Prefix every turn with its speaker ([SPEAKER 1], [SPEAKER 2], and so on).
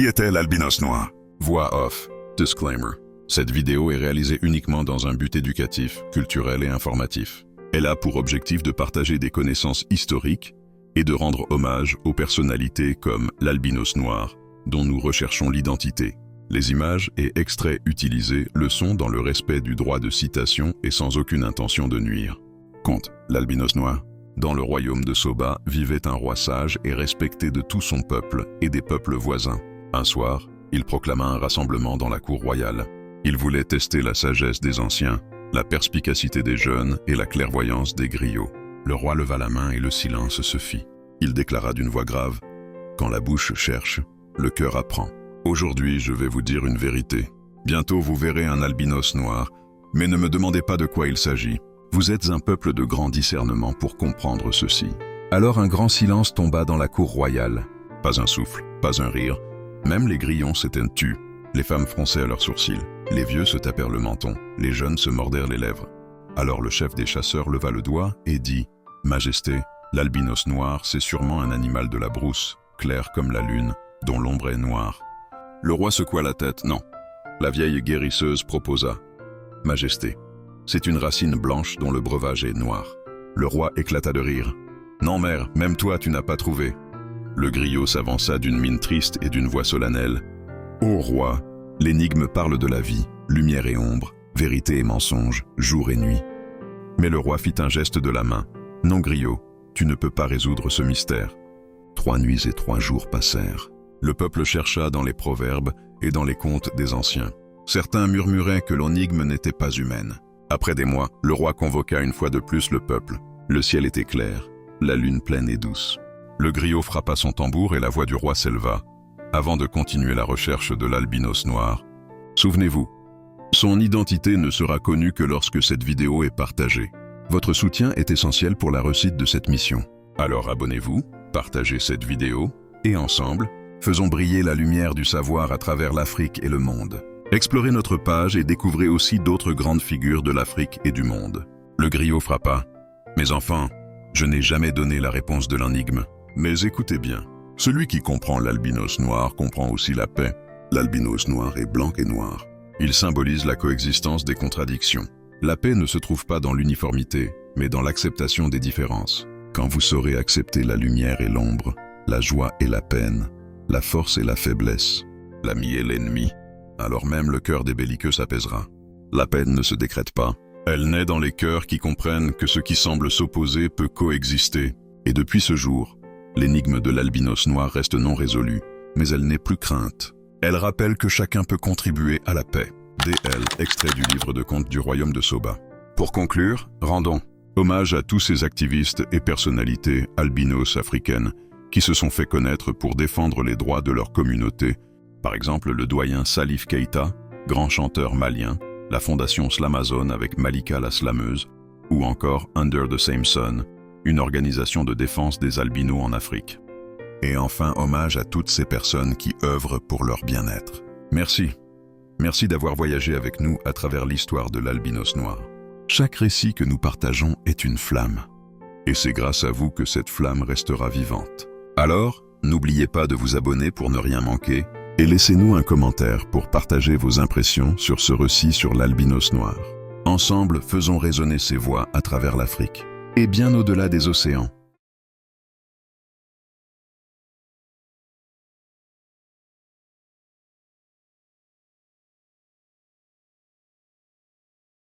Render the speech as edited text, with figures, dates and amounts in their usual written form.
[SPEAKER 1] Qui était l'albinos noir?
[SPEAKER 2] Voix off. Disclaimer. Cette vidéo est réalisée uniquement dans un but éducatif, culturel et informatif. Elle a pour objectif de partager des connaissances historiques et de rendre hommage aux personnalités comme l'albinos noir, dont nous recherchons l'identité. Les images et extraits utilisés le sont dans le respect du droit de citation et sans aucune intention de nuire. Conte, l'albinos noir. Dans le royaume de Soba vivait un roi sage et respecté de tout son peuple et des peuples voisins. Un soir, il proclama un rassemblement dans la cour royale. Il voulait tester la sagesse des anciens, la perspicacité des jeunes et la clairvoyance des griots. Le roi leva la main et le silence se fit. Il déclara d'une voix grave, « Quand la bouche cherche, le cœur apprend. Aujourd'hui, je vais vous dire une vérité. Bientôt, vous verrez un albinos noir, mais ne me demandez pas de quoi il s'agit. Vous êtes un peuple de grand discernement pour comprendre ceci. » Alors un grand silence tomba dans la cour royale. Pas un souffle, pas un rire. Même les grillons s'étaient tus. Les femmes fronçaient leurs sourcils. Les vieux se tapèrent le menton. Les jeunes se mordèrent les lèvres. Alors le chef des chasseurs leva le doigt et dit « Majesté, l'albinos noir, c'est sûrement un animal de la brousse, clair comme la lune, dont l'ombre est noire. » Le roi secoua la tête. Non. La vieille guérisseuse proposa « Majesté, c'est une racine blanche dont le breuvage est noir. » Le roi éclata de rire. « Non, mère, même toi tu n'as pas trouvé. » Le griot s'avança d'une mine triste et d'une voix solennelle. « Ô roi, l'énigme parle de la vie, lumière et ombre, vérité et mensonge, jour et nuit. » Mais le roi fit un geste de la main. « Non, griot, tu ne peux pas résoudre ce mystère. » 3 nuits et 3 jours passèrent. Le peuple chercha dans les proverbes et dans les contes des anciens. Certains murmuraient que l'énigme n'était pas humaine. Après des mois, le roi convoqua une fois de plus le peuple. Le ciel était clair, la lune pleine et douce. Le griot frappa son tambour et la voix du roi s'éleva, avant de continuer la recherche de l'albinos noir. Souvenez-vous, son identité ne sera connue que lorsque cette vidéo est partagée. Votre soutien est essentiel pour la réussite de cette mission. Alors abonnez-vous, partagez cette vidéo, et ensemble, faisons briller la lumière du savoir à travers l'Afrique et le monde. Explorez notre page et découvrez aussi d'autres grandes figures de l'Afrique et du monde. Le griot frappa. « Mes enfants, je n'ai jamais donné la réponse de l'énigme. Mais écoutez bien, celui qui comprend l'albinos noir comprend aussi la paix. L'albinos noir est blanc et noir. Il symbolise la coexistence des contradictions. La paix ne se trouve pas dans l'uniformité, mais dans l'acceptation des différences. Quand vous saurez accepter la lumière et l'ombre, la joie et la peine, la force et la faiblesse, l'ami et l'ennemi, alors même le cœur des belliqueux s'apaisera. La paix ne se décrète pas. Elle naît dans les cœurs qui comprennent que ce qui semble s'opposer peut coexister. Et depuis ce jour, l'énigme de l'albinos noir reste non résolue, mais elle n'est plus crainte. Elle rappelle que chacun peut contribuer à la paix. D.L. Extrait du livre de contes du royaume de Soba. Pour conclure, rendons hommage à tous ces activistes et personnalités albinos africaines qui se sont fait connaître pour défendre les droits de leur communauté. Par exemple, le doyen Salif Keïta, grand chanteur malien, la fondation Slamazone avec Malika la slameuse, ou encore Under the Same Sun, une organisation de défense des albinos en Afrique. Et enfin, hommage à toutes ces personnes qui œuvrent pour leur bien-être. Merci. Merci d'avoir voyagé avec nous à travers l'histoire de l'albinos noir. Chaque récit que nous partageons est une flamme. Et c'est grâce à vous que cette flamme restera vivante. Alors, n'oubliez pas de vous abonner pour ne rien manquer et laissez-nous un commentaire pour partager vos impressions sur ce récit sur l'albinos noir. Ensemble, faisons résonner ces voix à travers l'Afrique et bien au-delà des océans.